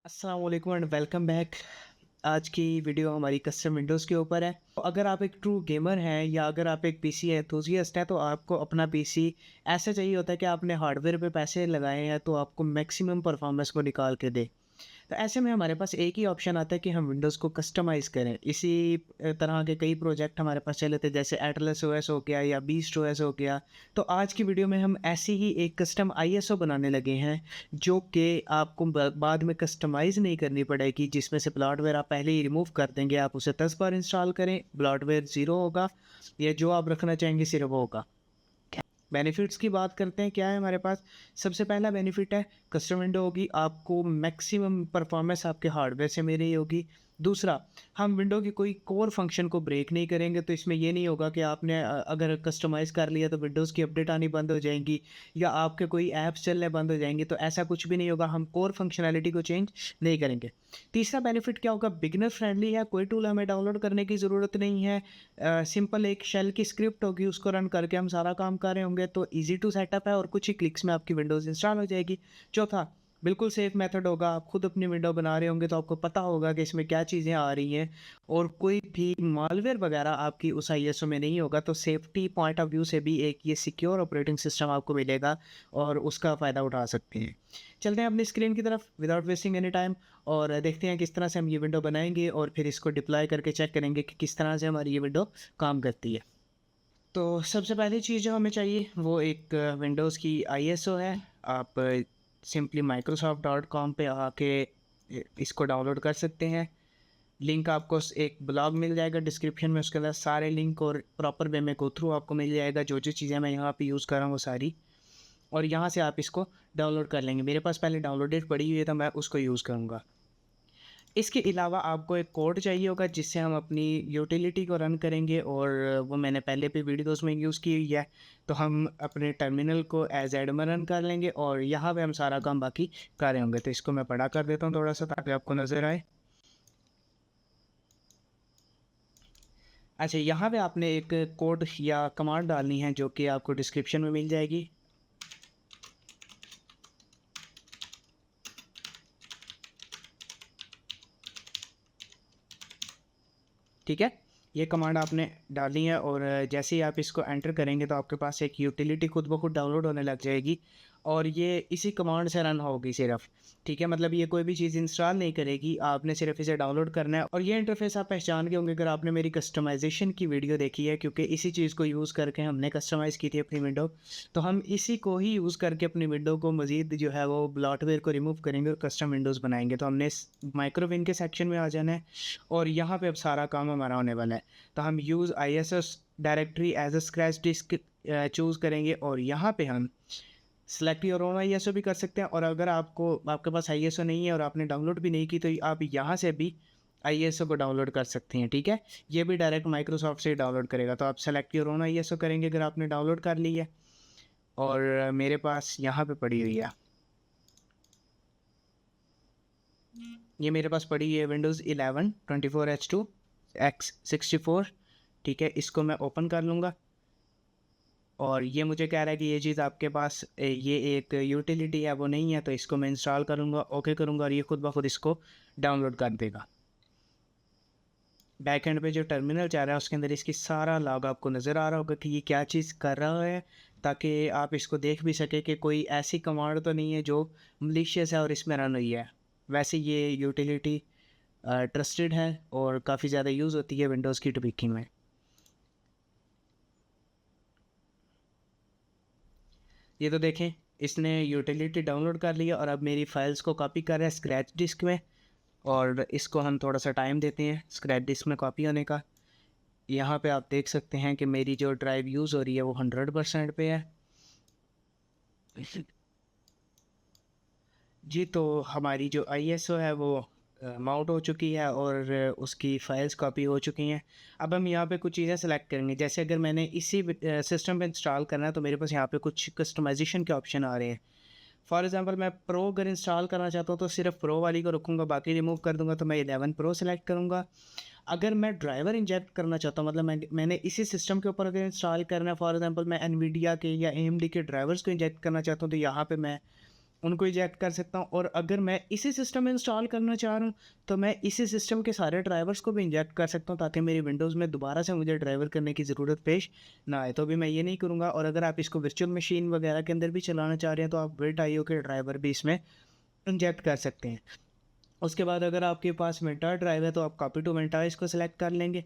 अस्सलाम वालेकुम and welcome back. आज की वीडियो हमारी कस्टम विंडोज़ के ऊपर है। तो अगर आप एक ट्रू गेमर हैं या अगर आप एक पीसी एंथुसियास्ट हैं तो आपको अपना पीसी ऐसा चाहिए होता है कि आपने हार्डवेयर पे पैसे लगाए हैं तो आपको मैक्सिमम परफॉर्मेंस को निकाल के दे। तो ऐसे में हमारे पास एक ही ऑप्शन आता है कि हम विंडोज़ को कस्टमाइज़ करें। इसी तरह के कई प्रोजेक्ट हमारे पास चले थे, जैसे एटलस ओएस हो गया या बीस्ट ओएस हो गया। तो आज की वीडियो में हम ऐसी ही एक कस्टम आईएसओ बनाने लगे हैं, जो कि आपको बाद में कस्टमाइज़ नहीं करनी पड़ेगी, जिसमें से ब्लॉटवेयर आप पहले ही रिमूव कर देंगे। आप उसे 10 बार इंस्टॉल करें, ब्लॉटवेयर ज़ीरो होगा या जो आप रखना चाहेंगे सिर्फ वो होगा। बेनिफिट्स की बात करते हैं, क्या है हमारे पास। सबसे पहला बेनिफिट है कस्टम विंडो होगी, आपको मैक्सिमम परफॉर्मेंस आपके हार्डवेयर से मिल रही होगी। दूसरा, हम विंडो की कोई कोर फंक्शन को ब्रेक नहीं करेंगे, तो इसमें ये नहीं होगा कि आपने अगर कस्टमाइज़ कर लिया तो विंडोज़ की अपडेट आनी बंद हो जाएंगी या आपके कोई ऐप्स चलने बंद हो जाएंगी। तो ऐसा कुछ भी नहीं होगा, हम कोर फंक्शनैलिटी को चेंज नहीं करेंगे। तीसरा बेनिफिट क्या होगा, बिगिनर फ्रेंडली है, कोई टूल हमें डाउनलोड करने की ज़रूरत नहीं है। सिंपल एक शेल की स्क्रिप्ट होगी, उसको रन करके हम सारा काम कर रहे होंगे, तो ईज़ी टू सेटअप है और कुछ ही क्लिक्स में आपकी विंडोज़ इंस्टॉल हो जाएगी। चौथा, बिल्कुल सेफ मेथड होगा, आप खुद अपनी विंडो बना रहे होंगे तो आपको पता होगा कि इसमें क्या चीज़ें आ रही हैं और कोई भी मालवेयर वगैरह आपकी उस आईएसओ में नहीं होगा। तो सेफ्टी पॉइंट ऑफ व्यू से भी एक ये सिक्योर ऑपरेटिंग सिस्टम आपको मिलेगा और उसका फ़ायदा उठा सकते हैं। चलते हैं अपनी स्क्रीन की तरफ विदाउट वेस्टिंग एनी टाइम और देखते हैं किस तरह से हम ये विंडो बनाएंगे और फिर इसको डिप्लॉय करके चेक करेंगे कि किस तरह से हमारी ये विंडो काम करती है। तो सबसे पहली चीज़ जो हमें चाहिए वो एक विंडोज़ की आईएसओ है। आप सिंपली microsoft.com पे आके इसको डाउनलोड कर सकते हैं। लिंक आपको एक ब्लॉग मिल जाएगा डिस्क्रिप्शन में, उसके अंदर सारे लिंक और प्रॉपर वे में गो थ्रू आपको मिल जाएगा। जो जो चीज़ें मैं यहाँ पे यूज़ कर रहा हूँ वो सारी, और यहाँ से आप इसको डाउनलोड कर लेंगे। मेरे पास पहले डाउनलोडेड पड़ी हुई है तो मैं उसको यूज़ करूँगा। इसके अलावा आपको एक कोड चाहिए होगा जिससे हम अपनी यूटिलिटी को रन करेंगे, और वो मैंने पहले भी वीडियोस में यूज़ की हुई है। तो हम अपने टर्मिनल को एज एडमिन रन कर लेंगे और यहाँ पे हम सारा काम बाकी कर रहे होंगे। तो इसको मैं बड़ा कर देता हूँ थोड़ा सा ताकि आपको नज़र आए। अच्छा, यहाँ पे आपने एक कोड या कमांड डालनी है जो कि आपको डिस्क्रिप्शन में मिल जाएगी। ठीक है, ये कमांड आपने डालनी है और जैसे ही आप इसको एंटर करेंगे तो आपके पास एक यूटिलिटी खुद ब खुद डाउनलोड होने लग जाएगी और ये इसी कमांड से रन होगी सिर्फ। ठीक है, मतलब ये कोई भी चीज़ इंस्टॉल नहीं करेगी, आपने सिर्फ इसे डाउनलोड करना है। और ये इंटरफेस आप पहचान गए होंगे अगर आपने मेरी कस्टमाइजेशन की वीडियो देखी है, क्योंकि इसी चीज़ को यूज़ करके हमने कस्टमाइज़ की थी अपनी विंडो। तो हम इसी को ही यूज़ करके अपनी विंडो को मज़ीद जो है वो ब्लॉटवेयर को रिमूव करेंगे और कस्टम विंडोज़ बनाएंगे। तो हमने इस माइक्रोविन के सेक्शन में आ जाना है और यहाँ पे अब सारा काम हमारा होने वाला है। तो हम use ISS directory as a scratch disk choose करेंगे और यहाँ पे हम सेलेक्ट योर ओन ISO भी कर सकते हैं। और अगर आपके पास ISO नहीं है और आपने डाउनलोड भी नहीं की तो आप यहाँ से भी ISO को डाउनलोड कर सकते हैं। ठीक है, ये भी डायरेक्ट माइक्रोसॉफ्ट से ही डाउनलोड करेगा। तो आप सेलेक्ट योर ओन ISO करेंगे अगर आपने डाउनलोड कर ली है, और मेरे पास यहाँ पे पड़ी हुई है, ये मेरे पास पड़ी है विंडोज़ 11 24H2 X64। ठीक है, इसको मैं ओपन कर लूँगा और ये मुझे कह रहा है कि ये चीज़ आपके पास ये एक यूटिलिटी है वो नहीं है। तो इसको मैं इंस्टॉल करूँगा, ओके करूँगा और ये खुद ब खुद इसको डाउनलोड कर देगा। बैक एंड पे जो टर्मिनल चल रहा है उसके अंदर इसकी सारा लॉग आपको नज़र आ रहा होगा कि ये क्या चीज़ कर रहा है, ताकि आप इसको देख भी सके कि कोई ऐसी कमांड तो नहीं है जो मलिशियस है और इसमें रन हुई है। वैसे ये यूटिलिटी ट्रस्टेड है और काफ़ी ज़्यादा यूज़ होती है विंडोज़ की ट्विकिंग में। ये तो देखें, इसने यूटिलिटी डाउनलोड कर लिया और अब मेरी फाइल्स को कॉपी कर रहा है स्क्रैच डिस्क में, और इसको हम थोड़ा सा टाइम देते हैं स्क्रैच डिस्क में कॉपी होने का। यहाँ पे आप देख सकते हैं कि मेरी जो ड्राइव यूज़ हो रही है वो 100% पे है। जी, तो हमारी जो ISO है वो माउंट हो चुकी है और उसकी फ़ाइल्स कॉपी हो चुकी हैं। अब हम यहाँ पे कुछ चीज़ें सेलेक्ट करेंगे, जैसे अगर मैंने इसी सिस्टम पे इंस्टॉल करना है तो मेरे पास यहाँ पे कुछ कस्टमाइजेशन के ऑप्शन आ रहे हैं। फॉर एग्जांपल मैं प्रो अगर इंस्टॉल करना चाहता हूँ तो सिर्फ प्रो वाली को रखूँगा, बाकी रिमूव कर दूँगा। तो मैं 11 प्रो सेलेक्ट करूँगा। अगर मैं ड्राइवर इंजेक्ट करना चाहता हूँ, मतलब मैंने इसी सिस्टम के ऊपर अगर इंस्टॉल करना है, फॉर एग्जांपल मैं एनवीडिया के या AMD के ड्राइवर्स को इंजेक्ट करना चाहता हूँ, तो यहाँ पे मैं उनको इजेक्ट कर सकता हूँ। और अगर मैं इसी सिस्टम में इंस्टॉल करना चाह रहा हूँ तो मैं इसी सिस्टम के सारे ड्राइवर्स को भी इंजेक्ट कर सकता हूँ, ताकि मेरी विंडोज़ में दोबारा से मुझे ड्राइवर करने की ज़रूरत पेश ना आए। तो अभी मैं ये नहीं करूँगा। और अगर आप इसको वर्चुअल मशीन वगैरह के अंदर भी चलाना चाह रहे हैं तो आप बिल्ट आईओ के ड्राइवर भी इसमें इंजेक्ट कर सकते हैं। उसके बाद अगर आपके पास मिंटा ड्राइव है तो आप कॉपी टू मिंटा इसको सिलेक्ट कर लेंगे।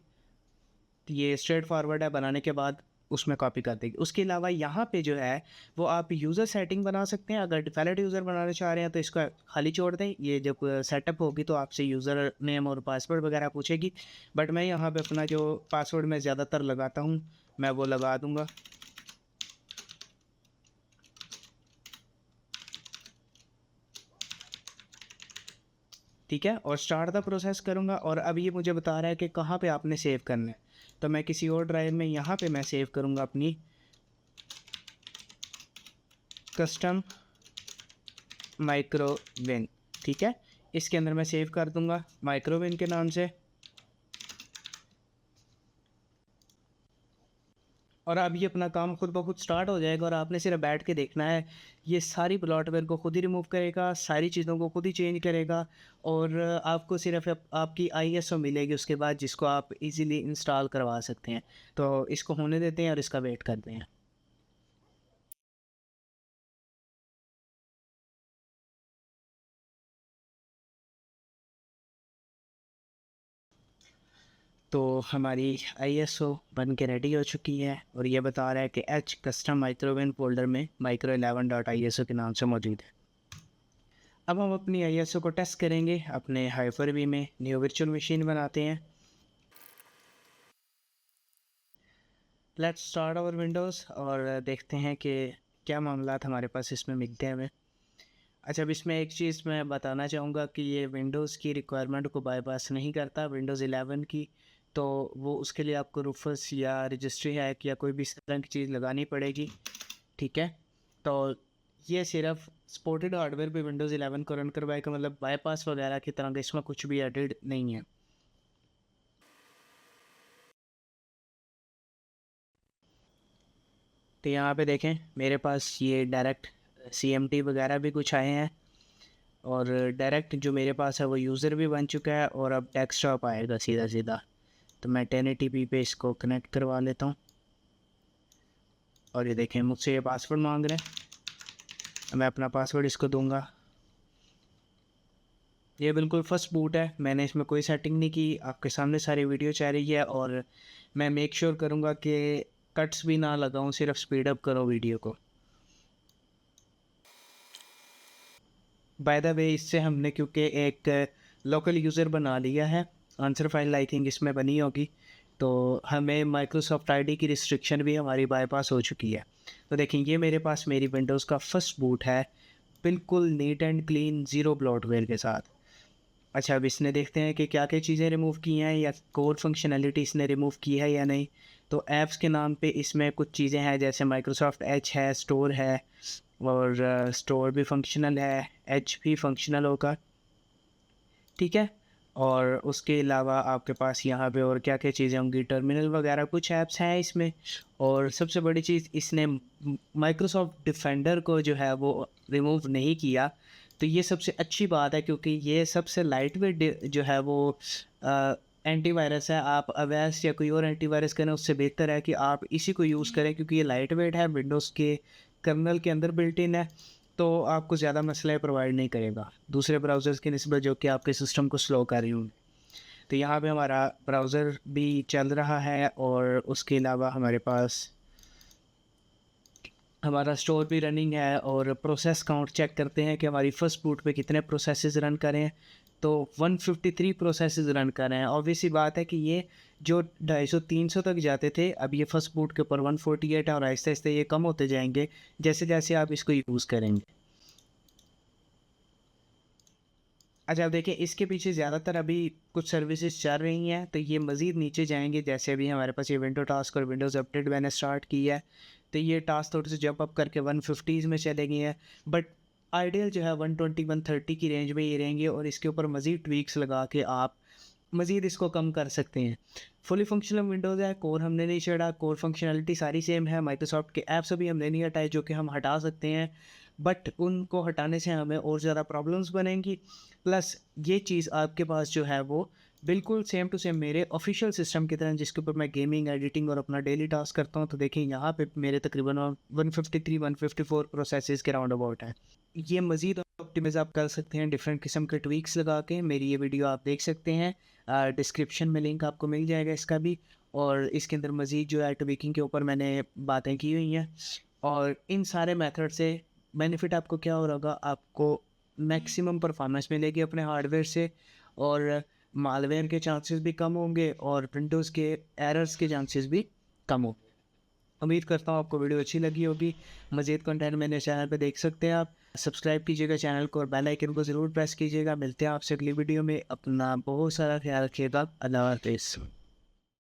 तो ये स्ट्रेट फॉरवर्ड है, बनाने के बाद उसमें कॉपी कर देगी। उसके अलावा यहाँ पे जो है वो आप यूज़र सेटिंग बना सकते हैं। अगर डिफ़ॉल्ट यूज़र बनाना चाह रहे हैं तो इसको खाली छोड़ दें। ये जब सेटअप होगी तो आपसे यूज़र नेम और पासवर्ड वगैरह पूछेगी, बट मैं यहाँ पे अपना जो पासवर्ड मैं ज़्यादातर लगाता हूँ मैं वो लगा दूँगा। ठीक है, और स्टार्ट द प्रोसेस करूँगा। और अब ये मुझे बता रहा है कि कहाँ पे आपने सेव करना है, तो मैं किसी और ड्राइव में यहाँ पे मैं सेव करूँगा अपनी कस्टम माइक्रोविन। ठीक है, इसके अंदर मैं सेव कर दूंगा माइक्रोविन के नाम से। और अब ये अपना काम खुद ब खुद स्टार्ट हो जाएगा और आपने सिर्फ बैठ के देखना है। ये सारी ब्लॉटवेयर को खुद ही रिमूव करेगा, सारी चीज़ों को खुद ही चेंज करेगा। और आपको सिर्फ आपकी आईएसओ मिलेगी उसके बाद, जिसको आप इजीली इंस्टॉल करवा सकते हैं। तो इसको होने देते हैं और इसका वेट करते हैं। तो हमारी आईएसओ बन के रेडी हो चुकी है और ये बता रहा है कि एच कस्टम माइक्रोवेन फोल्डर में माइक्रो 11.iso के नाम से मौजूद है। अब हम अपनी आईएसओ को टेस्ट करेंगे अपने हाइपर-वी में। न्यू वर्चुअल मशीन बनाते हैं। लेट्स स्टार्ट आवर विंडोज़ और देखते हैं कि क्या मामलात हमारे पास इसमें मिलते हैं हमें। अच्छा, अब इसमें एक चीज़ मैं बताना चाहूँगा कि ये विंडोज़ की रिक्वायरमेंट को बाईपास नहीं करता, विंडोज़ 11 की। तो वो उसके लिए आपको रूफस या रजिस्ट्री हैक या कोई भी इस तरह की चीज़ लगानी पड़ेगी। ठीक है, तो ये सिर्फ सपोर्टेड हार्डवेयर पे विंडोज़ 11 को रन करवाएगा, मतलब बाईपास वगैरह की तरह का इसमें कुछ भी एडिड नहीं है। तो यहाँ पे देखें मेरे पास ये डायरेक्ट CMD वगैरह भी कुछ आए हैं और डायरेक्ट जो मेरे पास है वो यूज़र भी बन चुका है और अब डेस्कटॉप आएगा सीधा सीधा। तो मैं 1080p पे इसको कनेक्ट करवा लेता हूँ और ये देखें मुझसे ये पासवर्ड मांग रहे हैं। मैं अपना पासवर्ड इसको दूंगा। ये बिल्कुल फर्स्ट बूट है, मैंने इसमें कोई सेटिंग नहीं की, आपके सामने सारी वीडियो चल रही है। और मैं मेक श्योर करूँगा कि कट्स भी ना लगाऊँ, सिर्फ स्पीड अप करो वीडियो को। बाय द वे इससे हमने क्योंकि एक लोकल यूज़र बना लिया है, आंसर फाइल आई थिंक इसमें बनी होगी, तो हमें माइक्रोसॉफ्ट आईडी की रिस्ट्रिक्शन भी हमारी बाईपास हो चुकी है। तो देखें ये मेरे पास मेरी विंडोज़ का फर्स्ट बूट है, बिल्कुल neat and clean, zero bloatware के साथ। अच्छा, अब इसने देखते हैं कि क्या क्या चीज़ें रिमूव की हैं या कोर फंक्शनैलिटी इसने रिमूव की है या नहीं। तो ऐप्स के नाम पे इसमें कुछ चीज़ें हैं, जैसे माइक्रोसॉफ्ट एच है, स्टोर है, और स्टोर भी फंक्शनल है, एच भी फंक्शनल होगा। ठीक है, और उसके अलावा आपके पास यहाँ पे और क्या क्या चीज़ें होंगी, टर्मिनल वगैरह कुछ ऐप्स हैं इसमें। और सबसे बड़ी चीज़, इसने माइक्रोसॉफ्ट डिफेंडर को जो है वो रिमूव नहीं किया। तो ये सबसे अच्छी बात है, क्योंकि ये सबसे लाइट वेट जो है वो एंटीवायरस है। आप अवेस या कोई और एंटीवायरस करें उससे बेहतर है कि आप इसी को यूज़ करें, क्योंकि ये लाइट वेट है, विंडोज़ के कर्नल के अंदर बिल्ट इन है, तो आपको ज़्यादा मसले प्रोवाइड नहीं करेगा दूसरे ब्राउज़र्स की निस्बत जो कि आपके सिस्टम को स्लो कर रही होंगे। तो यहाँ पे हमारा ब्राउज़र भी चल रहा है और उसके अलावा हमारे पास हमारा स्टोर भी रनिंग है। और प्रोसेस काउंट चेक करते हैं कि हमारी फ़र्स्ट बूट पे कितने प्रोसेसेस रन करें। तो 153 प्रोसेसेस रन कर रहे हैं। ऑब्वियसली बात है कि ये जो 250-300 तक जाते थे, अब ये फर्स्ट बूट के ऊपर 148 है और आहिस्ते आहिस्ते ये कम होते जाएंगे जैसे जैसे आप इसको यूज़ करेंगे। अच्छा, अब देखिए इसके पीछे ज़्यादातर अभी कुछ सर्विसेज चल रही हैं, तो ये मज़ीद नीचे जाएंगे। जैसे अभी हमारे पास ये विंडो टास्क और विंडोज़ अपडेट मैंने स्टार्ट की है, तो ये टास्क थोड़े से जंप अप करके 150s में चले गए हैं। बट आइडियल जो है 120-130 की रेंज में ये रहेंगे और इसके ऊपर मज़ीद ट्वीक्स लगा के आप मज़ीद इसको कम कर सकते हैं। फुली फंक्शनल विंडोज़ है, कोर हमने नहीं छेड़ा, कोर फंक्शनलिटी सारी सेम है। माइक्रोसॉफ्ट के ऐप्स अभी हमने नहीं हटाए जो कि हम हटा सकते हैं। बट उनको हटाने से हमें और ज़्यादा प्रॉब्लम्स बनेंगी। प्लस ये चीज़ आपके पास जो है वो बिल्कुल सेम टू सेम मेरे ऑफिशियल सिस्टम की तरह, जिसके ऊपर मैं गेमिंग, एडिटिंग और अपना डेली टास्क करता हूँ। तो देखिए यहाँ पे मेरे तकरीबन 153-154 प्रोसेसेस के राउंड अबाउट है। ये मज़ीद ऑप्टिमाइज़ आप कर सकते हैं डिफरेंट किस्म के ट्वीक्स लगा के। मेरी ये वीडियो आप देख सकते हैं, डिस्क्रिप्शन में लिंक आपको मिल जाएगा इसका भी। और इसके अंदर मज़ीद जो है ट्वीकिंग के ऊपर मैंने बातें की हुई हैं। और इन सारे मेथड से बेनिफिट आपको क्या हो रहा होगा, आपको मैक्सिमम परफॉर्मेंस मिलेगी अपने हार्डवेयर से, और मालवेयर के चांसेस भी कम होंगे, और विंडोज़ के एरर्स के चांसेस भी कम होंगे। उम्मीद करता हूँ आपको वीडियो अच्छी लगी होगी। मज़ीद कंटेंट मेरे चैनल पे देख सकते हैं आप। सब्सक्राइब कीजिएगा चैनल को और बेल आइकन को ज़रूर प्रेस कीजिएगा। मिलते हैं आपसे अगली वीडियो में। अपना बहुत सारा ख्याल रखिएगा। अल्लाह हाफ़िज़।